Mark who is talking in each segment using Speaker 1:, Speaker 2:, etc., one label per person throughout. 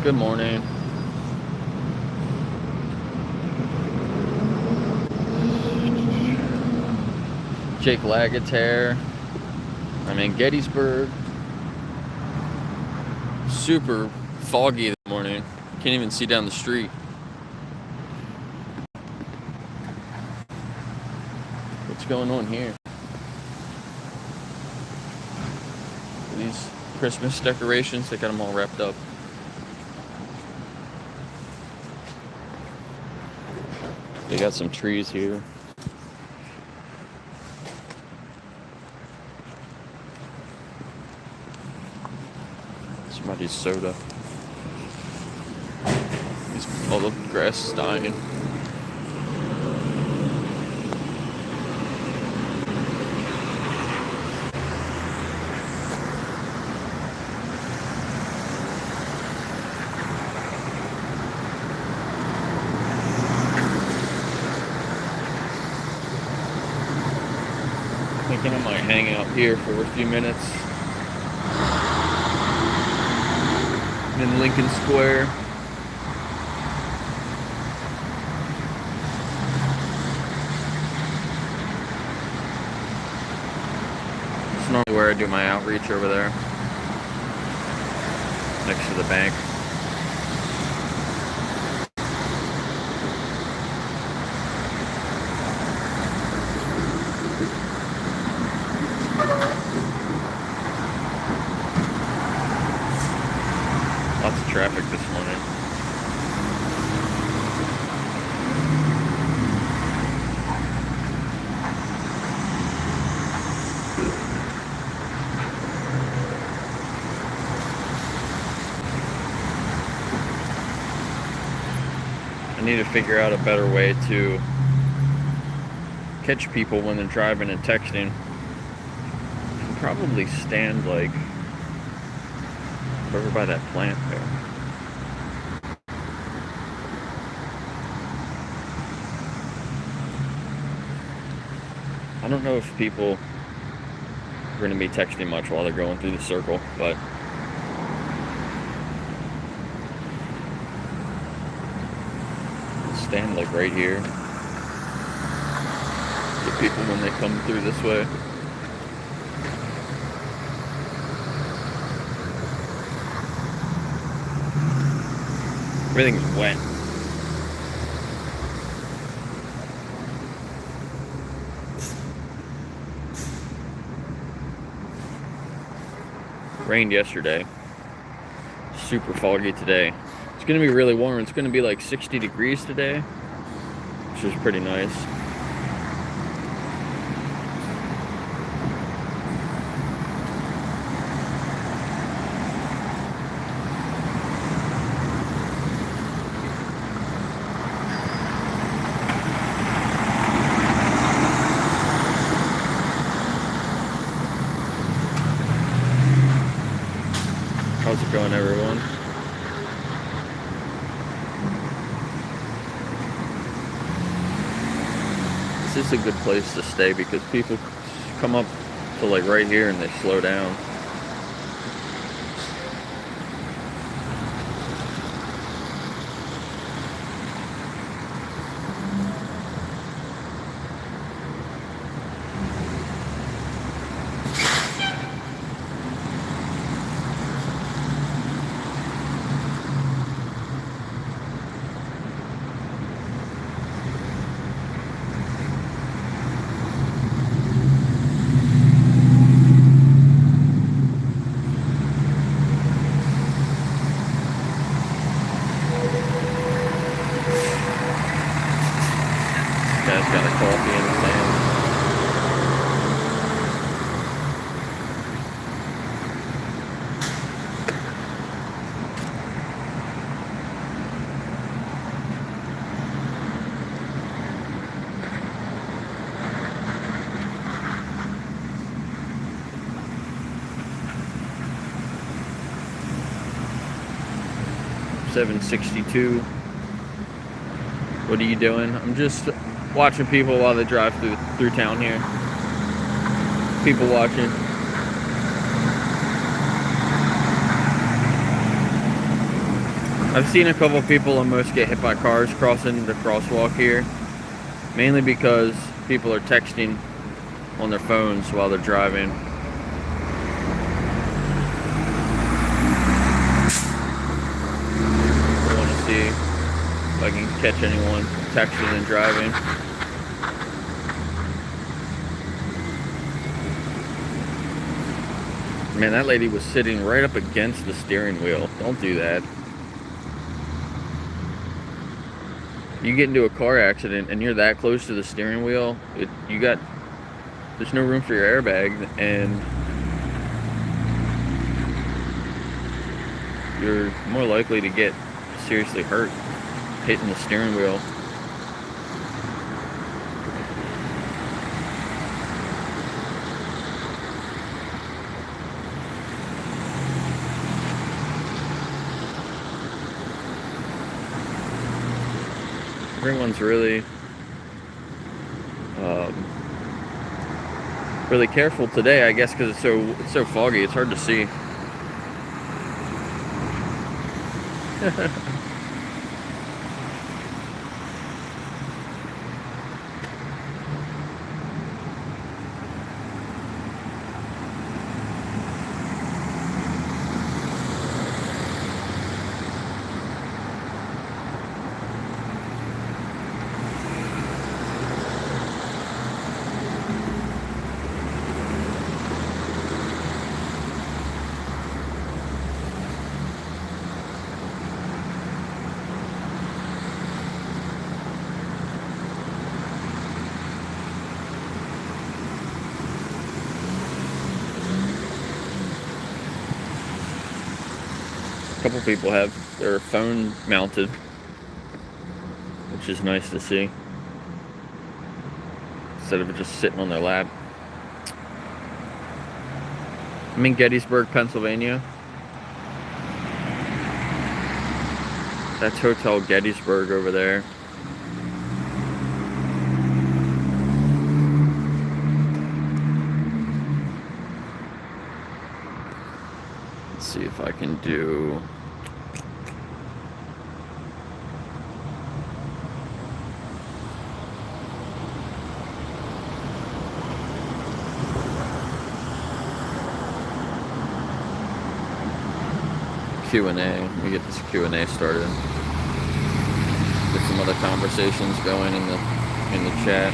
Speaker 1: Good morning. Jacoblagatare. I'm in Gettysburg. Super foggy this morning. Can't even see down the street. What's going on here? These Christmas decorations, they got them all wrapped up. They got some trees here. Somebody's soda. All the grass is dying. Thinking I might hang out here for a few minutes. In Lincoln Square. It's normally where I do my outreach over there. Next to the bank. Lots of traffic this morning. I need to figure out a better way to catch people when they're driving and texting. I can probably stand like over by that plant there. I don't know if people are going to be texting much while they're going through the circle, but stand like right here. Get people when they come through this way. Everything's wet. Rained yesterday. Super foggy today. It's going to be really warm. It's going to be like 60 degrees today, which is pretty nice. How's it going, everyone? This is a good place to stay because people come up to like right here and they slow down. Guy's got a coffee in his hand. $7.62. What are you doing? I'm just watching people while they drive through town here. People watching. I've seen a couple of people almost get hit by cars crossing the crosswalk here, mainly because people are texting on their phones while they're driving. I want to see if I can catch anyone texting and driving. Man, that lady was sitting right up against the steering wheel. Don't do that. You get into a car accident and you're that close to the steering wheel, there's no room for your airbag, and you're more likely to get seriously hurt hitting the steering wheel. Everyone's really really careful today, I guess, because it's so foggy. It's hard to see. A couple people have their phone mounted, which is nice to see, instead of it just sitting on their lap. I'm in Gettysburg, Pennsylvania. That's Hotel Gettysburg over there. Let's see if I can do... Q&A. Let me get this Q&A started. Get some other conversations going in the chat.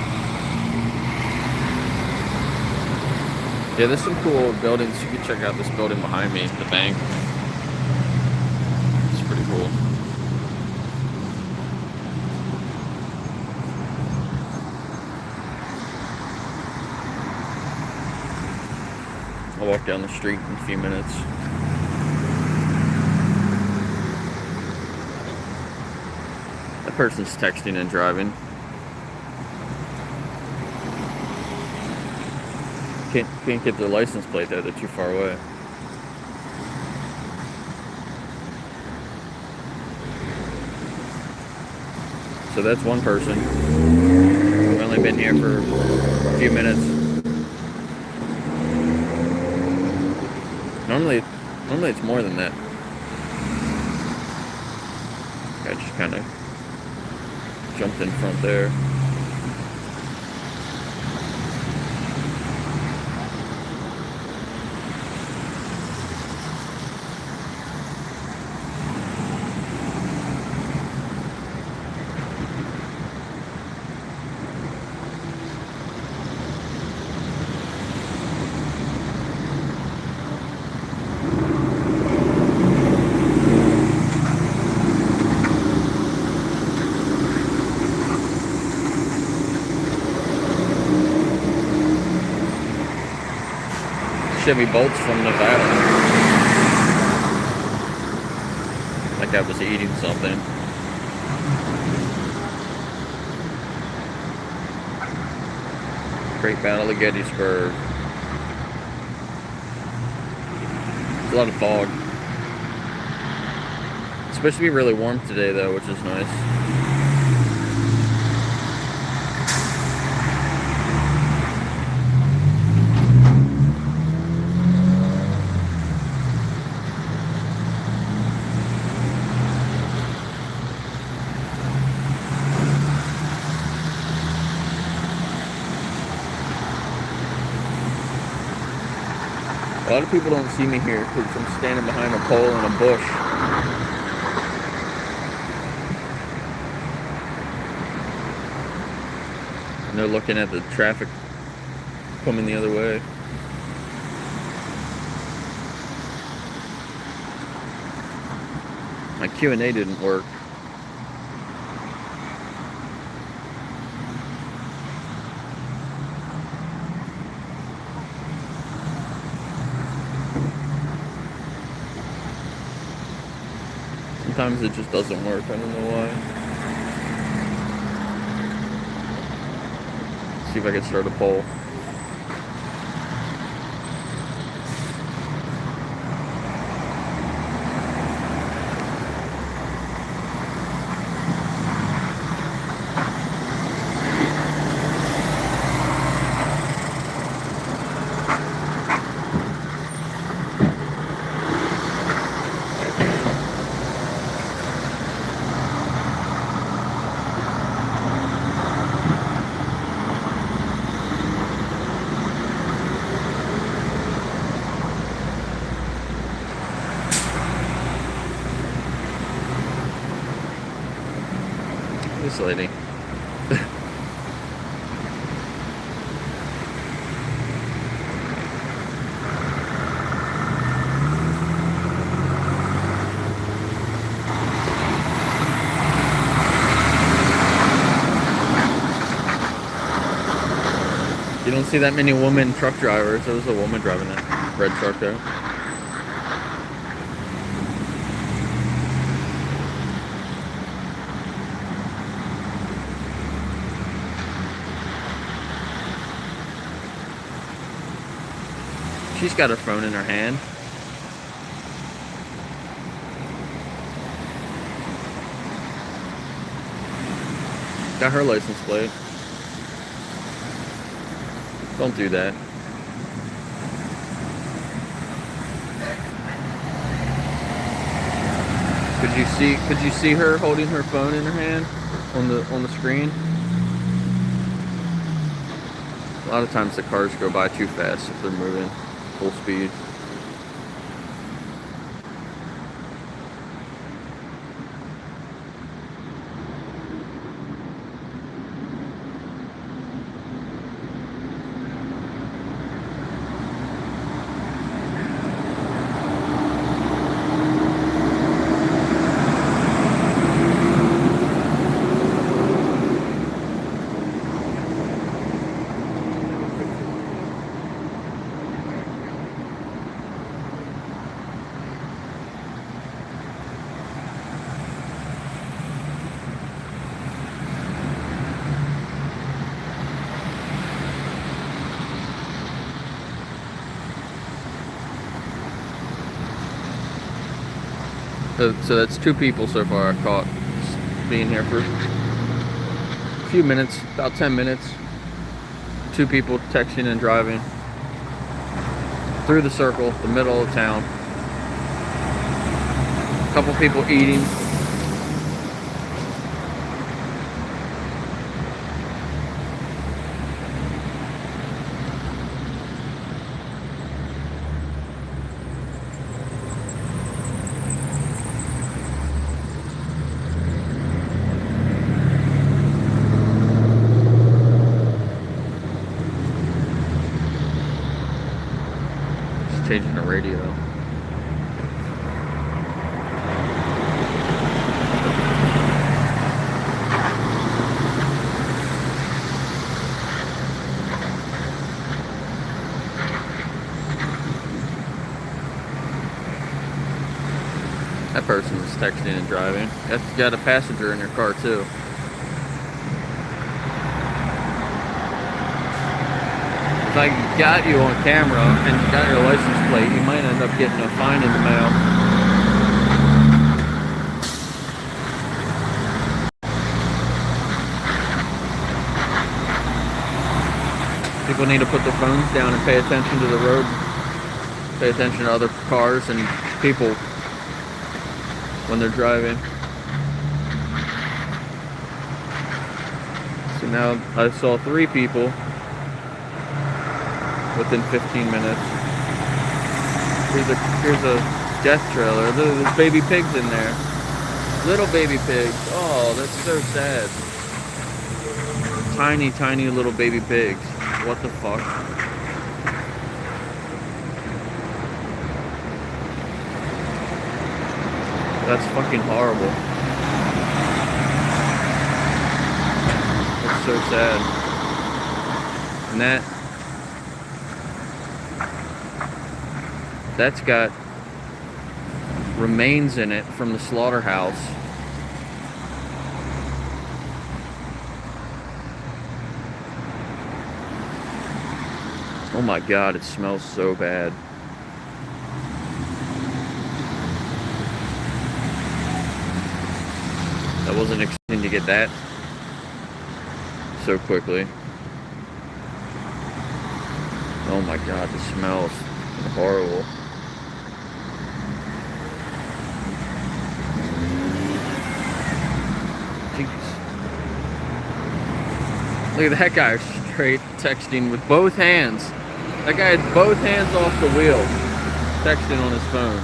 Speaker 1: Yeah, there's some cool buildings. You can check out this building behind me, the bank. It's pretty cool. I'll walk down the street in a few minutes. That person's texting and driving. Can't get their license plate there, they're too far away. So that's one person. We've only been here for a few minutes. Normally it's more than that. I just kind of jumped in front there. Chevy Bolts from Nevada. Like I was eating something. Great Battle of Gettysburg. There's a lot of fog. It's supposed to be really warm today though, which is nice. A lot of people don't see me here because I'm standing behind a pole in a bush. And they're looking at the traffic coming the other way. My Q&A didn't work. Sometimes it just doesn't work. I don't know why. See if I can start a poll. This lady. You don't see that many women truck drivers. There was a woman driving that red truck there. She's got her phone in her hand. Got her license plate. Don't do that. Could you see her holding her phone in her hand on the screen? A lot of times the cars go by too fast if they're moving full speed. So that's 2 people so far I caught being here for a few minutes, about 10 minutes. 2 people texting and driving through the circle, the middle of town. A couple people eating. Changing the radio. That person is texting and driving. That's got a passenger in their car too. If I got you on camera and you got your license plate, you might end up getting a fine in the mail. People need to put their phones down and pay attention to the road. Pay attention to other cars and people when they're driving. So now I saw 3 people within 15 minutes. Here's a death trailer. There's baby pigs in there. Little baby pigs. Oh, that's so sad. Tiny, tiny little baby pigs. What the fuck? That's fucking horrible. That's so sad. And that's got remains in it from the slaughterhouse. Oh my god, it smells so bad. I wasn't expecting to get that so quickly. Oh my god, the smells horrible. Jeez. Look at that guy straight texting with both hands. That guy had both hands off the wheel, texting on his phone.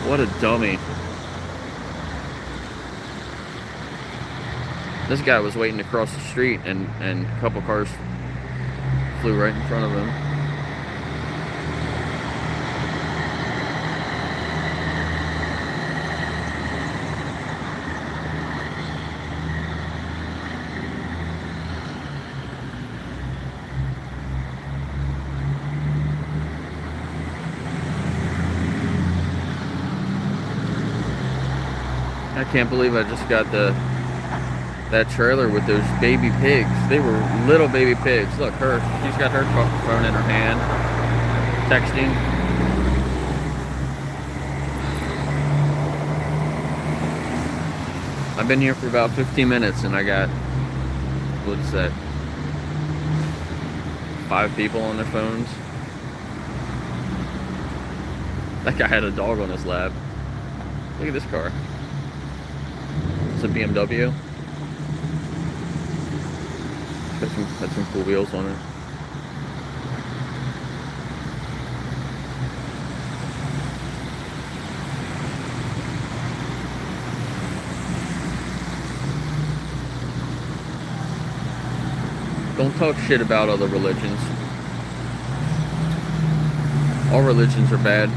Speaker 1: What a dummy. This guy was waiting to cross the street and a couple cars flew right in front of him. I can't believe I just got that trailer with those baby pigs. They were little baby pigs. Look, she's got her phone in her hand, texting. I've been here for about 15 minutes and I got, what is that, 5 people on their phones. That guy had a dog on his lap. Look at this car. It's a BMW. Got some cool wheels on it. Don't talk shit about other religions. All religions are bad.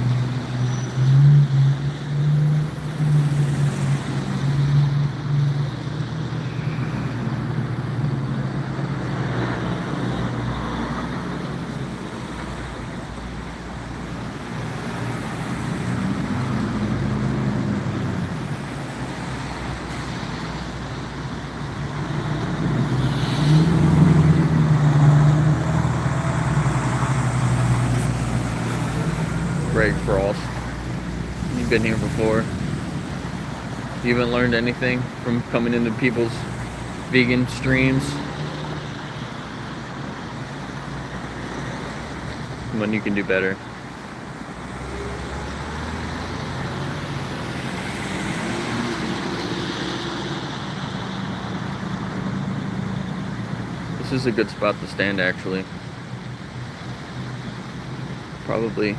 Speaker 1: Greg Frost. You've been here before. You haven't learned anything from coming into people's vegan streams. Come on, you can do better. This is a good spot to stand, actually. Probably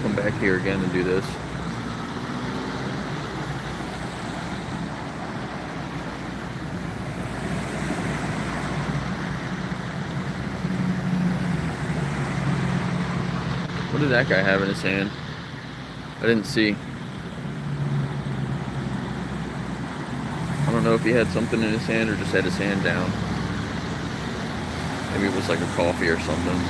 Speaker 1: come back here again and do this. What did that guy have in his hand? I didn't see. I don't know if he had something in his hand or just had his hand down. Maybe it was like a coffee or something.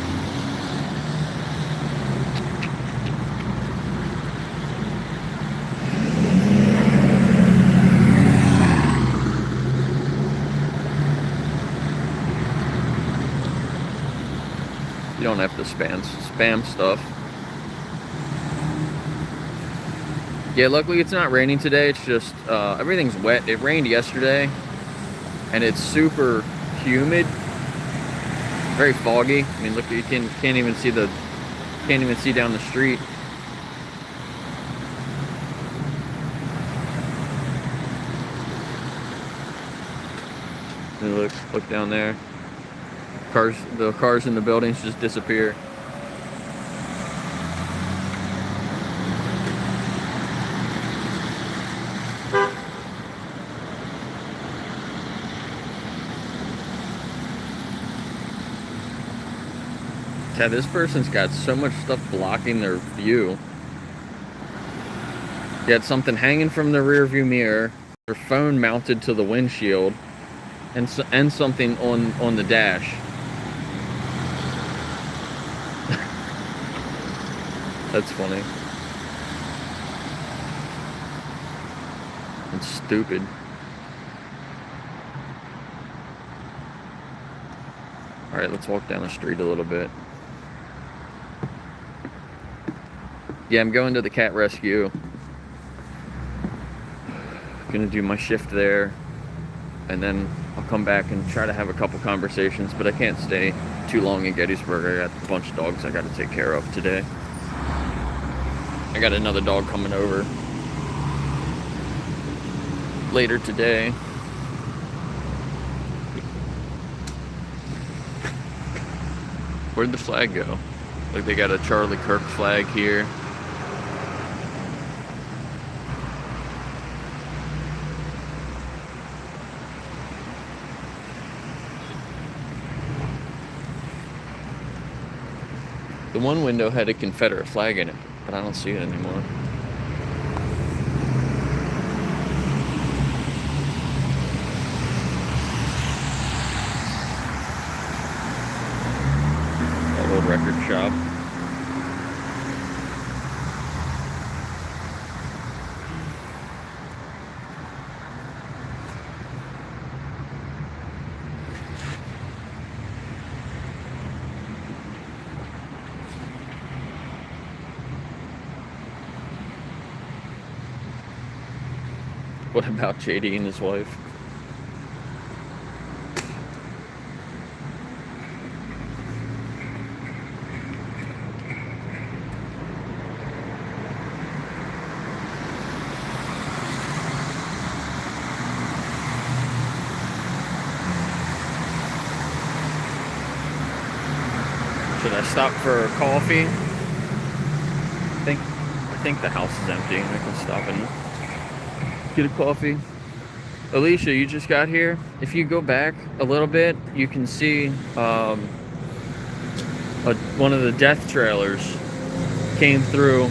Speaker 1: You don't have to spam stuff. Yeah, luckily it's not raining today. It's just everything's wet. It rained yesterday, and it's super humid, very foggy. I mean, look, you can't even see down the street. And look down there. The cars in the buildings just disappear. Yeah, this person's got so much stuff blocking their view. You had something hanging from the rear view mirror, their phone mounted to the windshield, and something on the dash. That's funny. It's stupid. Alright, let's walk down the street a little bit. Yeah, I'm going to the cat rescue. Gonna do my shift there, and then I'll come back and try to have a couple conversations, but I can't stay too long in Gettysburg. I got a bunch of dogs I gotta take care of today. I got another dog coming over later today. Where'd the flag go? Like, they got a Charlie Kirk flag here. The one window had a Confederate flag in it, but I don't see it anymore. That old record shop. What about JD and his wife? Should I stop for coffee? I think the house is empty. I can stop and get a coffee. Alicia, you just got here. If you go back a little bit, you can see one of the death trailers came through.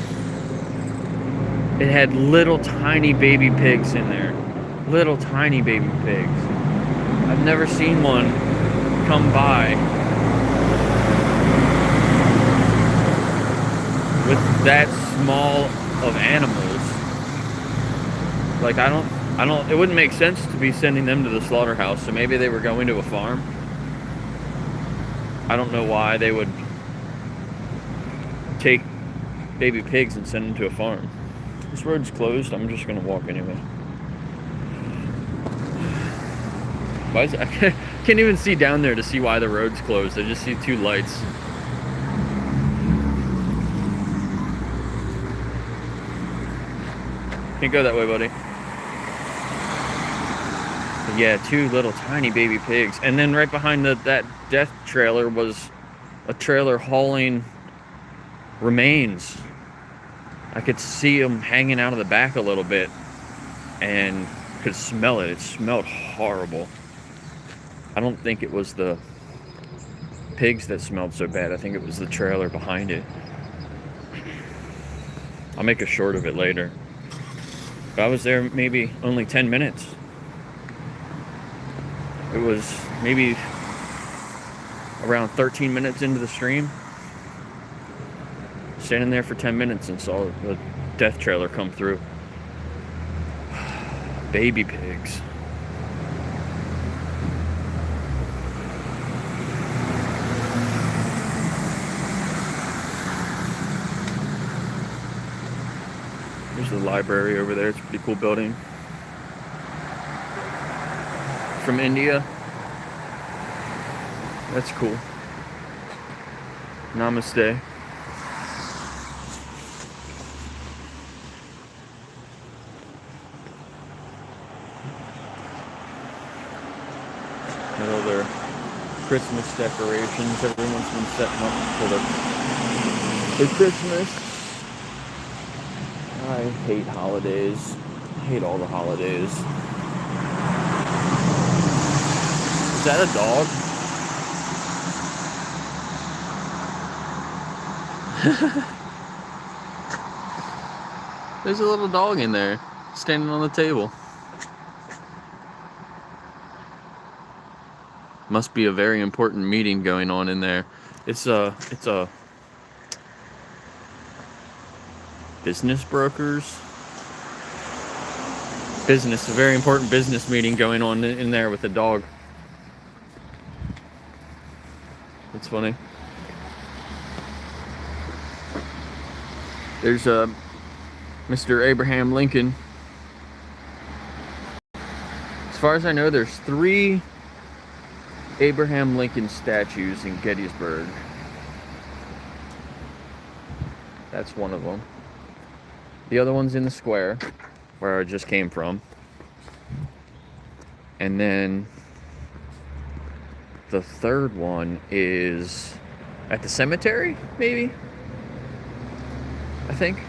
Speaker 1: It had little tiny baby pigs in there. Little tiny baby pigs. I've never seen one come by with that small of animals. Like, it wouldn't make sense to be sending them to the slaughterhouse, so maybe they were going to a farm. I don't know why they would take baby pigs and send them to a farm. This road's closed. I'm just gonna walk anyway. Why is it? I can't even see down there to see why the road's closed. I just see two lights. Can't go that way, buddy. But yeah, two little tiny baby pigs. And then right behind that death trailer was a trailer hauling remains. I could see them hanging out of the back a little bit and could smell it. It smelled horrible. I don't think it was the pigs that smelled so bad. I think it was the trailer behind it. I'll make a short of it later. But I was there maybe only 10 minutes. It was maybe around 13 minutes into the stream. Standing there for 10 minutes and saw the death trailer come through. Baby pigs. There's the library over there. It's a pretty cool building. From India. That's cool. Namaste. Got all their Christmas decorations. Everyone's been setting up for their Christmas. I hate holidays. I hate all the holidays. Is that a dog? There's a little dog in there, standing on the table. Must be a very important meeting going on in there. It's a business brokers. A very important business meeting going on in there with the dog. It's funny. There's Mr. Abraham Lincoln. As far as I know, there's 3 Abraham Lincoln statues in Gettysburg. That's one of them. The other one's in the square, where I just came from. And then the third one is at the cemetery, maybe? I think.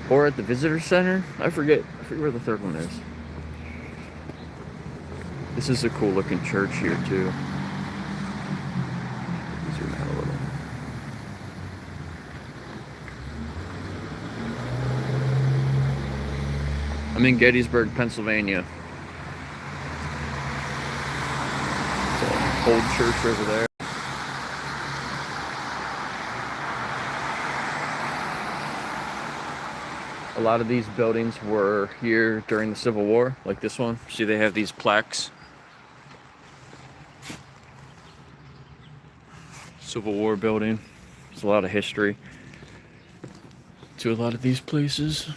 Speaker 1: Or at the visitor center. I forget where the third one is. This is a cool looking church here too. Zoom out a little. I'm in Gettysburg, Pennsylvania. It's an old church over there. A lot of these buildings were here during the Civil War, like this one. See, they have these plaques. Civil War building. There's a lot of history to a lot of these places.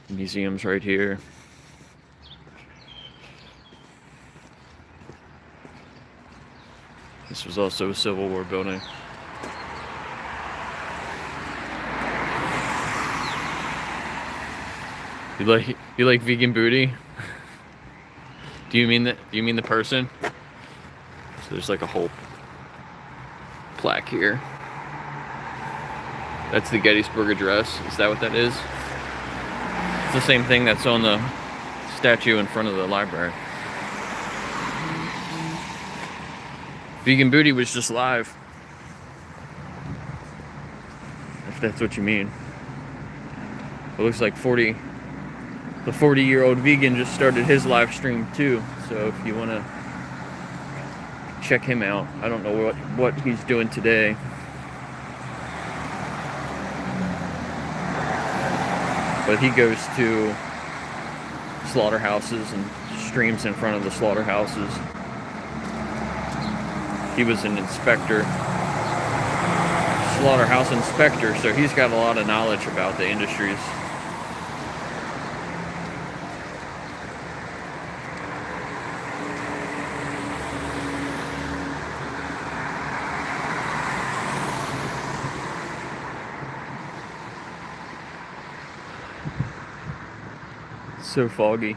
Speaker 1: Museums right here. This was also a Civil War building. You like vegan booty? Do you mean the person? So there's like a whole plaque here. That's the Gettysburg Address. Is that what that is? It's the same thing that's on the statue in front of the library. Vegan booty was just live. If that's what you mean. It looks like the 40-year-old vegan just started his live stream too. So if you want to check him out, I don't know what he's doing today. But he goes to slaughterhouses and streams in front of the slaughterhouses. He was an inspector, slaughterhouse inspector, so he's got a lot of knowledge about the industries. It's so foggy.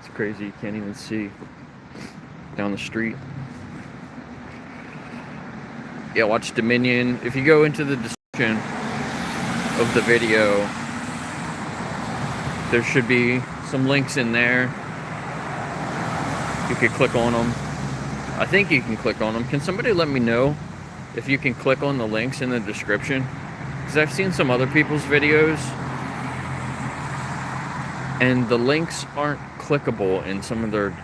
Speaker 1: It's crazy. You can't even see down the street. Yeah, watch Dominion. If you go into the description of the video, there should be some links in there. You could click on them. I think you can click on them. Can somebody let me know if you can click on the links in the description? Because I've seen some other people's videos, and the links aren't clickable in some of their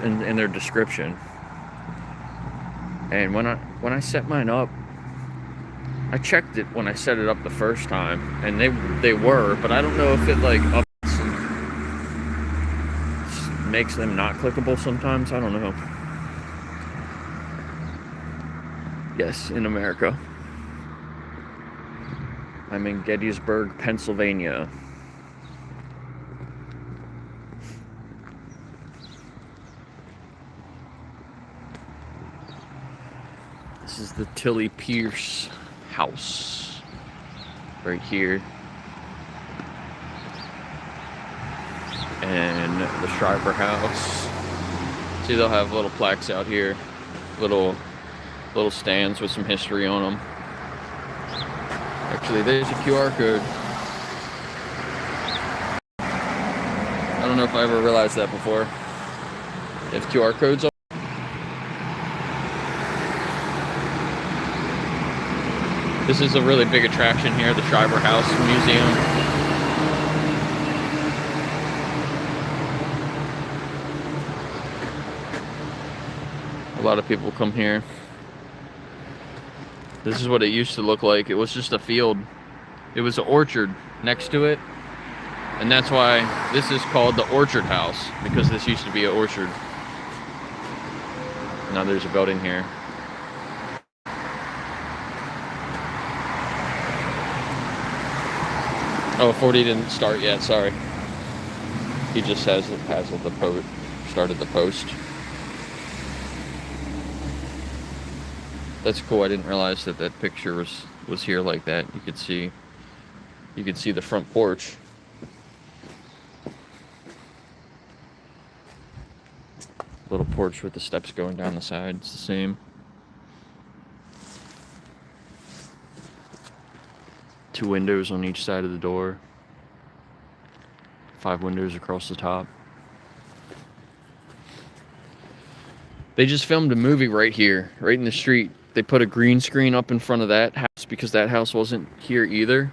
Speaker 1: in their description. And when I set mine up, I checked it when I set it up the first time, and they were, but I don't know if it like makes them not clickable sometimes. I don't know. Yes, in America. I'm in Gettysburg, Pennsylvania. This is the Tilly Pierce house right here, and the Shriver house. See, they'll have little plaques out here, little stands with some history on them. Actually, there's a QR code. I don't know if I ever realized that before. They have QR codes on. This is a really big attraction here, the Shriver House Museum. A lot of people come here. This is what it used to look like. It was just a field. It was an orchard next to it. And that's why this is called the Orchard House, because this used to be an orchard. Now there's a building here. Oh, 40 didn't start yet, sorry. He just started the post. That's cool. I didn't realize that that picture was here like that. You could see the front porch. Little porch with the steps going down the side. It's the same. 2 windows on each side of the door. 5 windows across the top. They just filmed a movie right here, right in the street. They put a green screen up in front of that house because that house wasn't here either.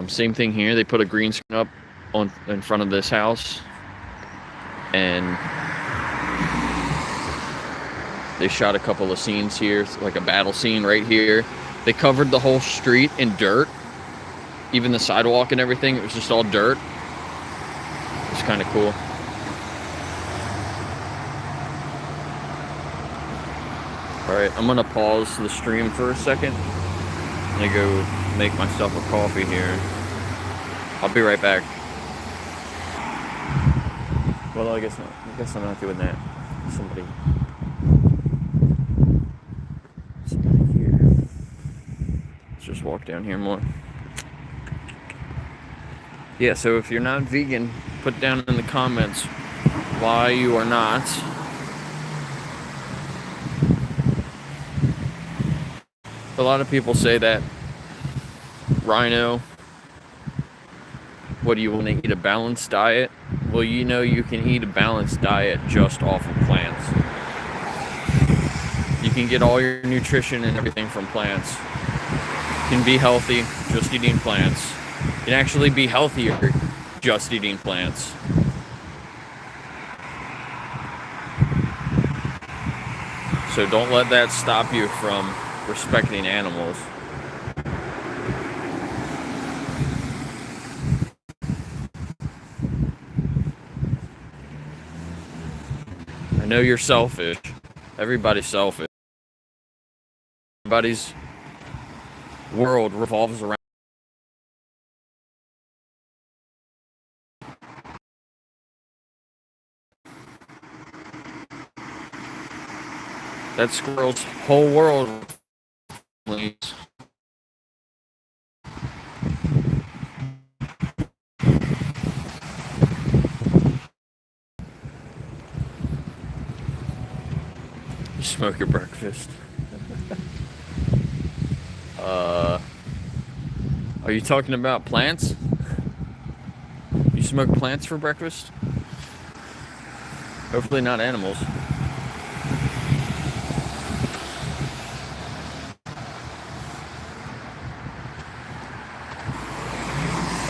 Speaker 1: Same thing here. They put a green screen up in front of this house. And they shot a couple of scenes here, like a battle scene right here. They covered the whole street in dirt. Even the sidewalk and everything, it was just all dirt. It was kind of cool. Alright, I'm gonna pause the stream for a second. I'm gonna go make myself a coffee here. I'll be right back. Well, I guess not. I guess I'm not doing that. Somebody here. Let's just walk down here more. Yeah, so if you're not vegan, put down in the comments why you are not. A lot of people say that Rhino, what do you want to eat, a balanced diet? Well, you know you can eat a balanced diet just off of plants. You can get all your nutrition and everything from plants. You can be healthy just eating plants. You can actually be healthier just eating plants. So don't let that stop you from respecting animals. I know you're selfish. Everybody's selfish. Everybody's world revolves around. That squirrel's whole world. You smoke your breakfast. Are you talking about plants? You smoke plants for breakfast? Hopefully not animals.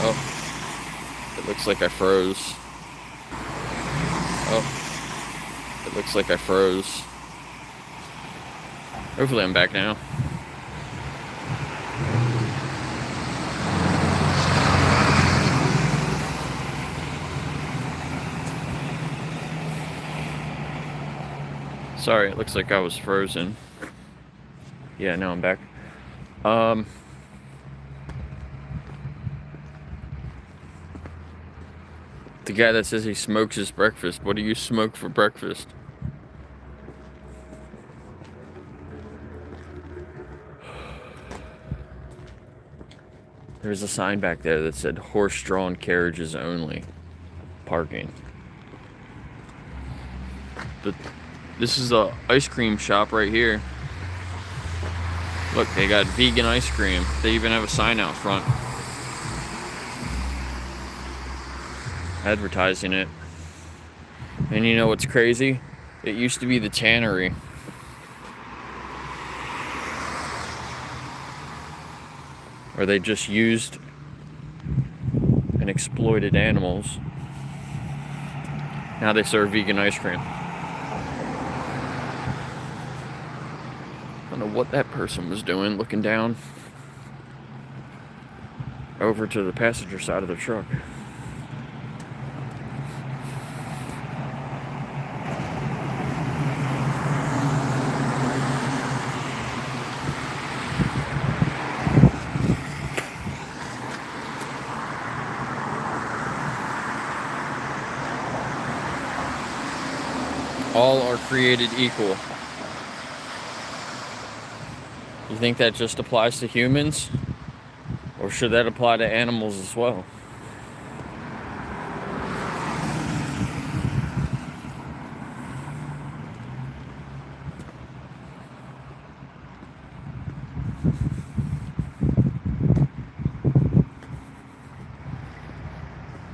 Speaker 1: Oh, it looks like I froze. Oh, it looks like I froze. Hopefully I'm back now. Sorry, it looks like I was frozen. Yeah, now I'm back. The guy that says he smokes his breakfast, what do you smoke for breakfast? There's a sign back there that said horse-drawn carriages only. Parking. But this is a ice cream shop right here. Look, they got vegan ice cream. They even have a sign out front advertising it. And you know what's crazy? It used to be the tannery. where they just used and exploited animals. Now they serve vegan ice cream. I don't know what that person was doing, looking down over to the passenger side of the truck. All are created equal. You think that just applies to humans? Or should that apply to animals as well?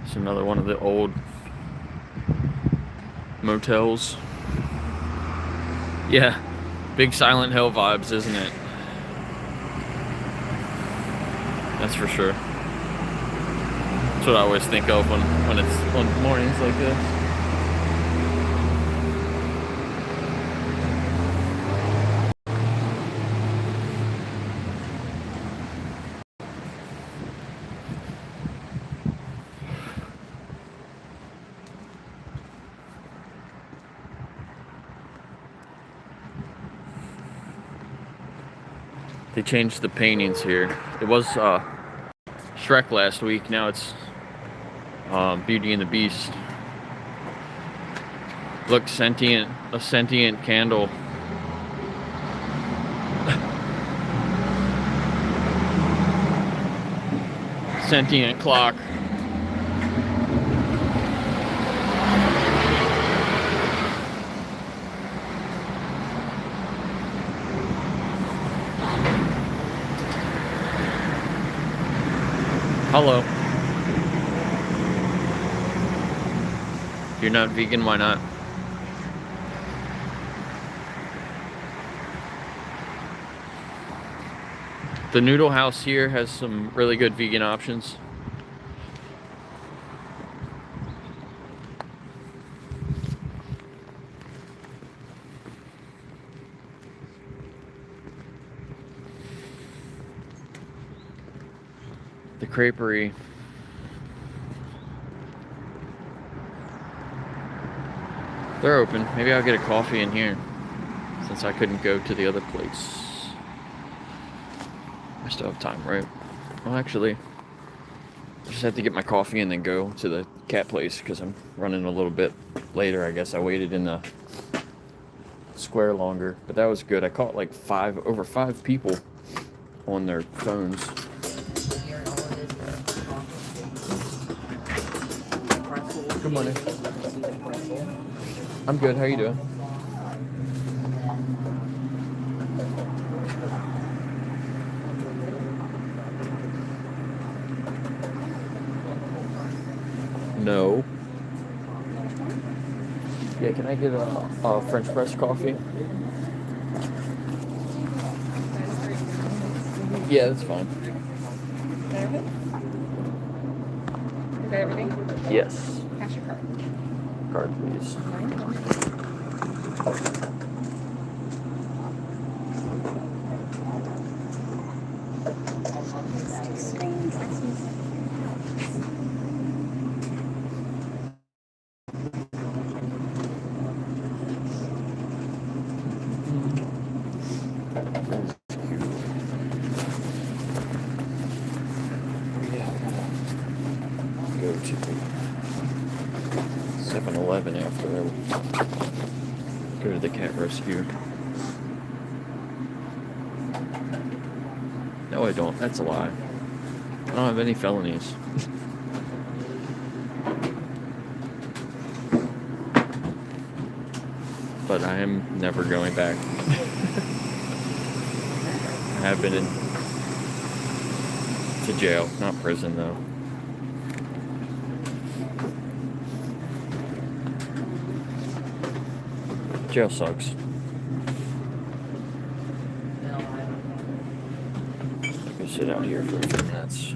Speaker 1: It's another one of the old motels. Yeah, big Silent Hill vibes, isn't it? That's for sure. That's what I always think of when it's on mornings like this. They changed the paintings here. It was Shrek last week. Now it's Beauty and the Beast. Look, a sentient candle. Sentient clock. Hello. You're not vegan, why not? The noodle house here has some really good vegan options. The creperie. They're open. Maybe I'll get a coffee in here, since I couldn't go to the other place. I still have time, right? Well, actually, I just have to get my coffee and then go to the cat place, because I'm running a little bit later. I guess I waited in the square longer, but that was good. I caught like over five people on their phones. Good morning. I'm good. How are you doing? No. Yeah, can I get a French press coffee? Yeah, that's fine.
Speaker 2: Is that everything?
Speaker 1: Yes.
Speaker 2: Cash or card?
Speaker 1: Card, please. Go to 7-Eleven after I go to the cat rescue. No, I don't. That's a lie. I don't have any felonies. But I am never going back. I have been to jail, not prison though. Jail sucks. Because sit out here for a few minutes.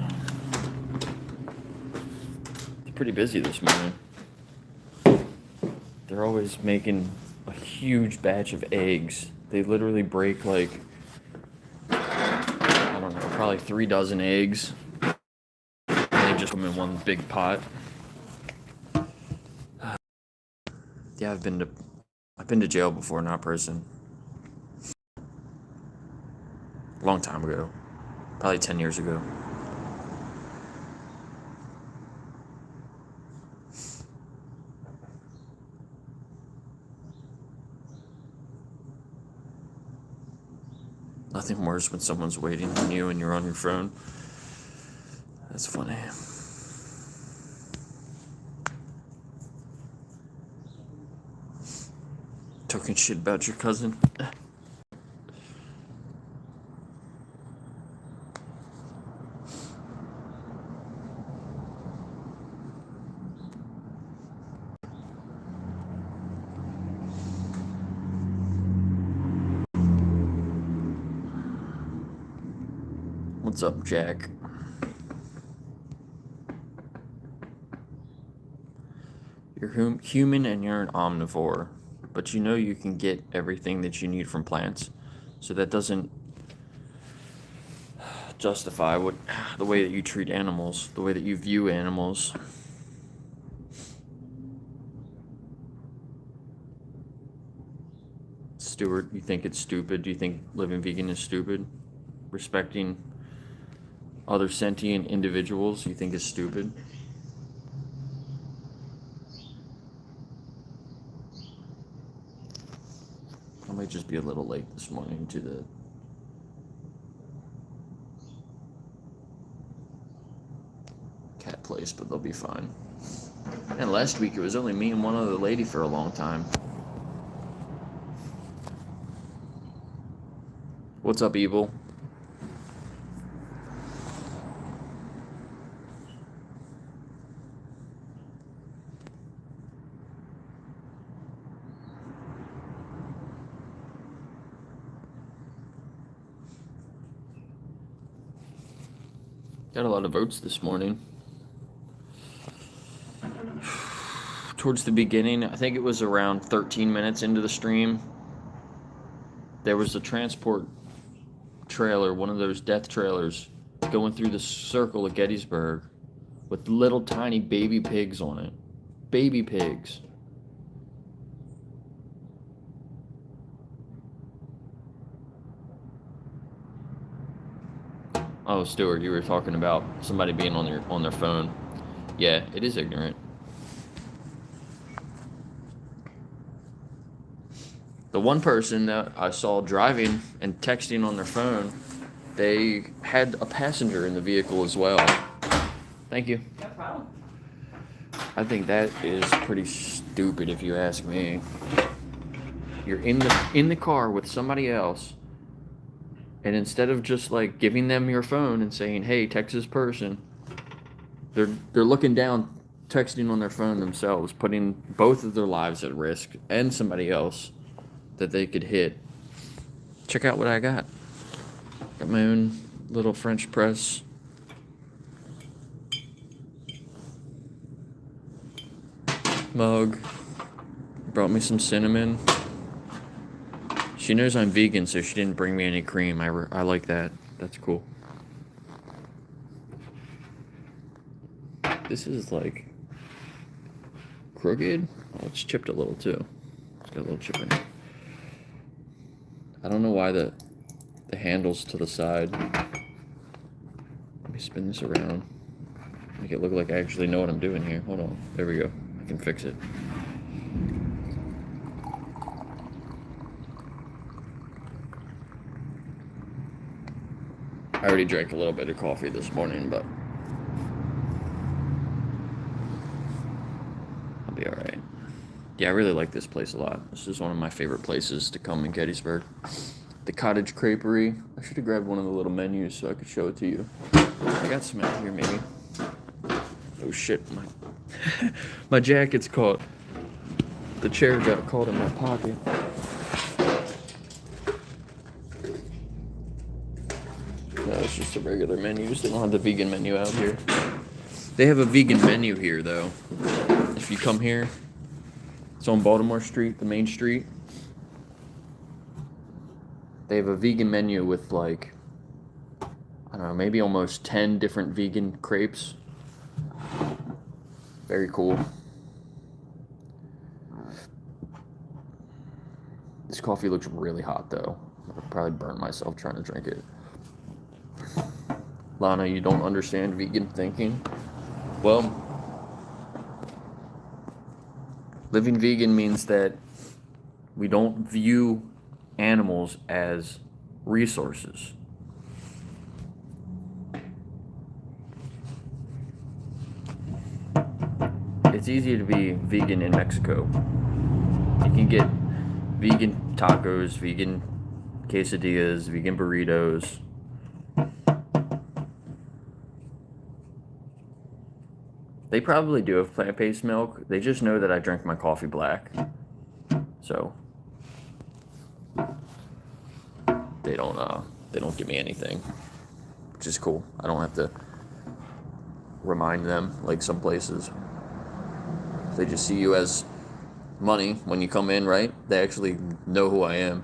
Speaker 1: It's pretty busy this morning. They're always making a huge batch of eggs. They literally break like, I don't know, probably 3 dozen eggs. And they just put them in one big pot. Yeah, I've been to jail before, not prison. A long time ago. Probably 10 years ago. Nothing worse when someone's waiting on you and you're on your phone. That's funny. Talking shit about your cousin. What's up, Jack? You're human and you're an omnivore, but you know you can get everything that you need from plants. So that doesn't justify the way that you treat animals, the way that you view animals. Stuart, you think it's stupid? Do you think living vegan is stupid? Respecting other sentient individuals, you think is stupid? I might just be a little late this morning to the cat place, but they'll be fine. And last week it was only me and one other lady for a long time. What's up, Evil? Got a lot of votes this morning. Towards the beginning, I think it was around 13 minutes into the stream, there was a transport trailer, one of those death trailers, going through the circle of Gettysburg with little tiny baby pigs on it. Baby pigs. Oh, Stuart, you were talking about somebody being on their phone. Yeah, it is ignorant. The one person that I saw driving and texting on their phone, they had a passenger in the vehicle as well. Thank you.
Speaker 2: No problem.
Speaker 1: I think that is pretty stupid if you ask me. You're in the car with somebody else, and instead of just like giving them your phone and saying, "Hey, text this person," they're looking down, texting on their phone themselves, putting both of their lives at risk and somebody else that they could hit. Check out what I got. Got my own little French press. Mug. Brought me some cinnamon. She knows I'm vegan, so she didn't bring me any cream. I like that. That's cool. This is like crooked. Oh, it's chipped a little too. It's got a little chip in it. I don't know why the handle's to the side. Let me spin this around. Make it look like I actually know what I'm doing here. Hold on. There we go. I can fix it. I already drank a little bit of coffee this morning, but I'll be alright. Yeah, I really like this place a lot. This is one of my favorite places to come in Gettysburg. The Cottage Creperie. I should have grabbed one of the little menus so I could show it to you. I got some out here, maybe. Oh shit, my jacket's caught. The chair got caught in my pocket. No, it's just just the regular menus. They don't have the vegan menu out here. They have a vegan menu here, though. If you come here, it's on Baltimore Street, the main street. They have a vegan menu with, like, I don't know, maybe almost 10 different vegan crepes. Very cool. This coffee looks really hot, though. I'll probably burn myself trying to drink it. Lana, you don't understand vegan thinking? Well, living vegan means that we don't view animals as resources. It's easy to be vegan in Mexico. You can get vegan tacos, vegan quesadillas, vegan burritos. They probably do have plant-based milk. They just know that I drink my coffee black. So they don't give me anything, which is cool. I don't have to remind them like some places. They just see you as money when you come in, right? They actually know who I am.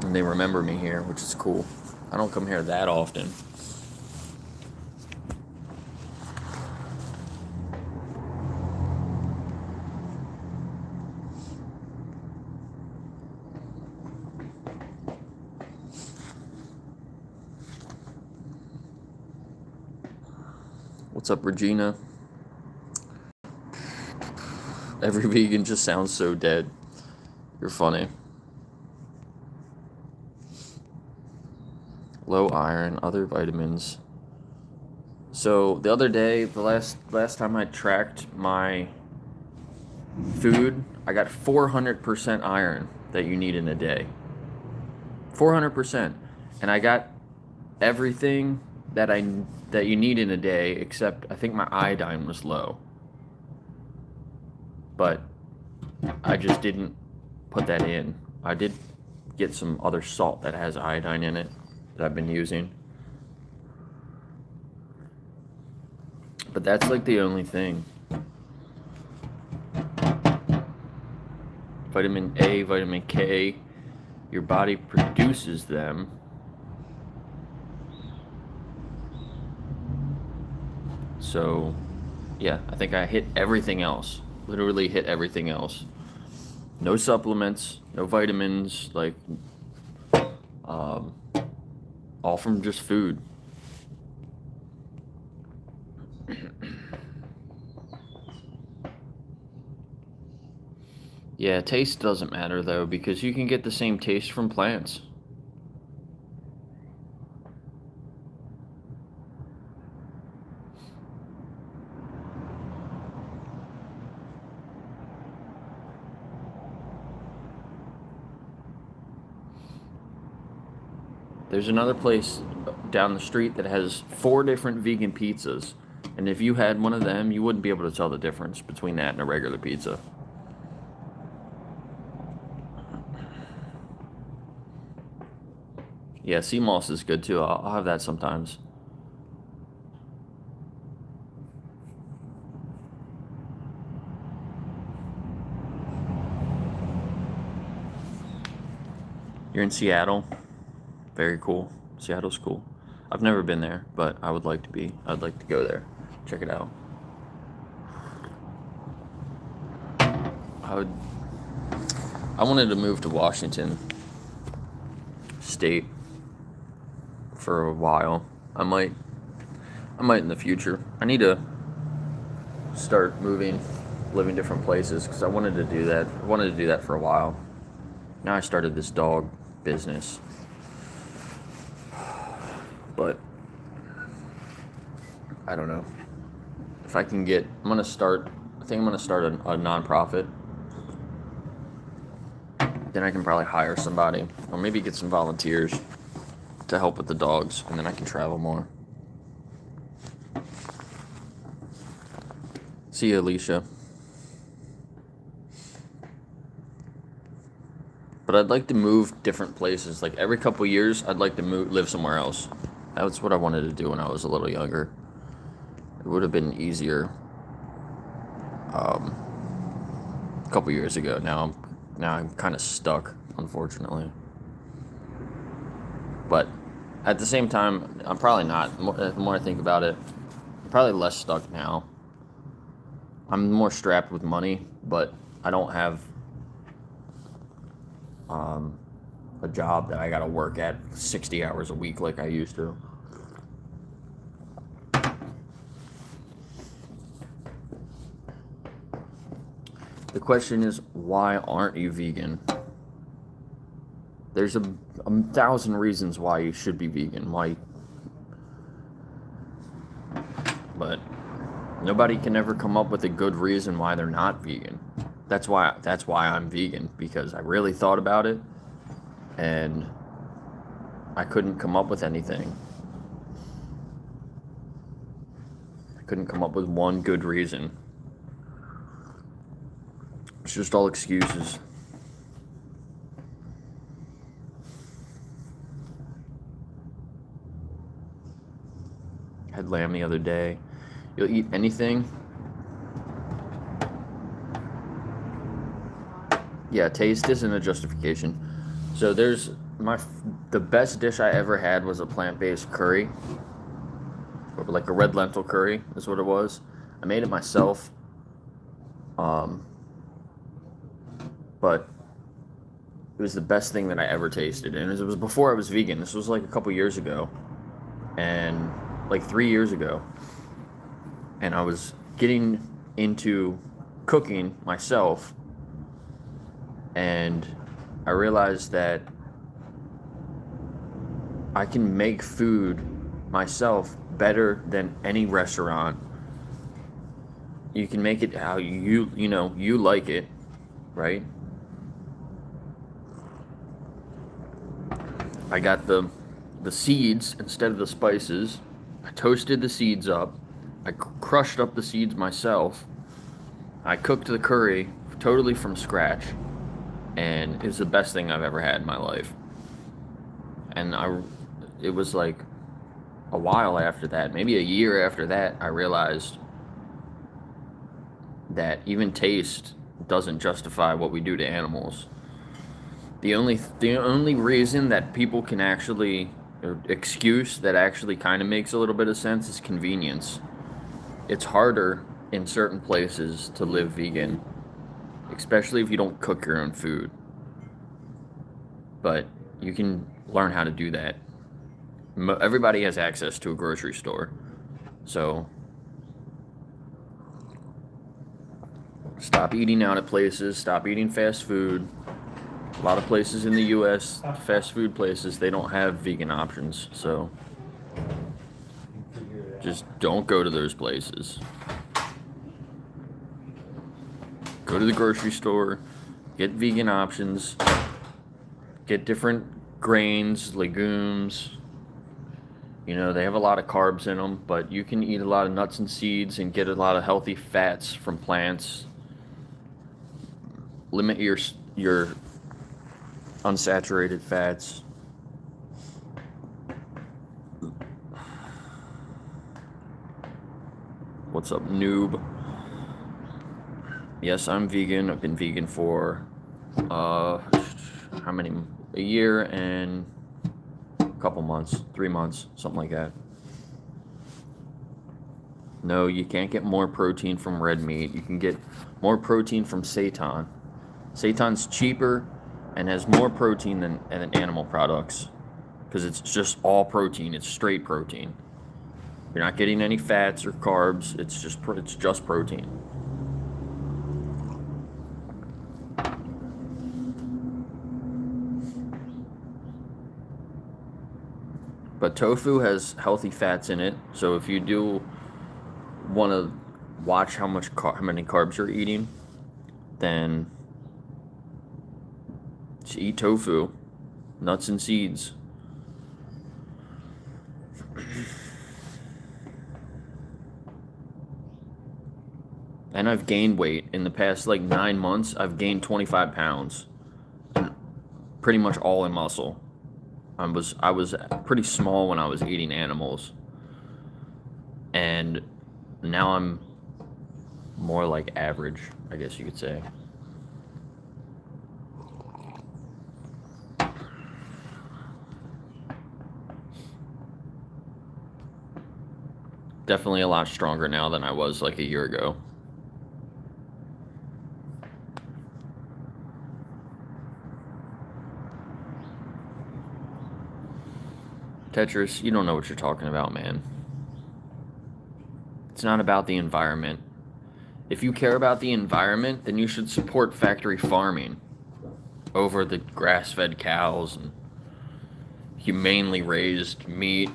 Speaker 1: And they remember me here, which is cool. I don't come here that often. What's up, Regina? Every vegan just sounds so dead. You're funny. Low iron, other vitamins. So the other day, the last time I tracked my food, I got 400% iron that you need in a day. 400%. And I got everything that you need in a day, except I think my iodine was low. But I just didn't put that in. I did get some other salt that has iodine in it that I've been using. But that's like the only thing. Vitamin A, vitamin K, your body produces them. So, yeah, I think I hit everything else. Literally hit everything else. No supplements, no vitamins, like, all from just food. Yeah, taste doesn't matter though, because you can get the same taste from plants. There's another place down the street that has 4 different vegan pizzas. And if you had one of them, you wouldn't be able to tell the difference between that and a regular pizza. Yeah, sea moss is good too. I'll have that sometimes. You're in Seattle? Very cool. Seattle's cool. I've never been there, but I would like to be. I'd like to go there. Check it out. I wanted to move to Washington State for a while. I might in the future. I need to start living different places because I wanted to do that. I wanted to do that for a while. Now I started this dog business. But I don't know. If I can get, I think I'm gonna start a nonprofit. Then I can probably hire somebody, or maybe get some volunteers to help with the dogs, and then I can travel more. See you, Alicia. But I'd like to move different places. Like every couple years, I'd like to live somewhere else. That's what I wanted to do when I was a little younger. It would have been easier a couple years ago. Now I'm kind of stuck, unfortunately. But at the same time, I'm probably not. The more I think about it, I'm probably less stuck now. I'm more strapped with money, but I don't have a job that I gotta work at 60 hours a week like I used to. The question is, why aren't you vegan? There's a thousand reasons why you should be vegan. But nobody can ever come up with a good reason why they're not vegan. That's why I'm vegan, because I really thought about it and I couldn't come up with anything. I couldn't come up with one good reason. It's just all excuses. I had lamb the other day. You'll eat anything? Yeah, taste isn't a justification. So there's the best dish I ever had was a plant-based curry, or like a red lentil curry is what it was. I made it myself, but it was the best thing that I ever tasted, and it was before I was vegan. This was like a couple years ago, and like 3 years ago, and I was getting into cooking myself, and I realized that I can make food myself better than any restaurant. You can make it how you like it, right? I got the seeds instead of the spices. I toasted the seeds up. I crushed up the seeds myself. I cooked the curry totally from scratch, and it's the best thing I've ever had in my life. And it was like a while after that, maybe a year after that, I realized that even taste doesn't justify what we do to animals. The only reason that people can actually, or excuse that actually kind of makes a little bit of sense, is convenience. It's harder in certain places to live vegan, especially if you don't cook your own food. But you can learn how to do that. Everybody has access to a grocery store. So stop eating out at places, stop eating fast food. A lot of places in the US, fast food places, they don't have vegan options. So just don't go to those places. Go to the grocery store, get vegan options, get different grains, legumes. You know, they have a lot of carbs in them, but you can eat a lot of nuts and seeds and get a lot of healthy fats from plants. Limit your unsaturated fats. What's up, noob? Yes, I'm vegan. I've been vegan for how many? A year and a couple months, 3 months, something like that. No, you can't get more protein from red meat. You can get more protein from seitan. Seitan's cheaper and has more protein than animal products, because it's just all protein. It's straight protein. You're not getting any fats or carbs. It's just protein. But tofu has healthy fats in it, so if you do want to watch how many carbs you're eating, then just eat tofu, nuts and seeds. And I've gained weight in the past 9 months. I've gained 25 pounds. And pretty much all in muscle. I was pretty small when I was eating animals, and now I'm more like average, I guess you could say. Definitely a lot stronger now than I was like a year ago. Tetris, you don't know what you're talking about, man. It's not about the environment. If you care about the environment, then you should support factory farming over the grass-fed cows and humanely raised meat.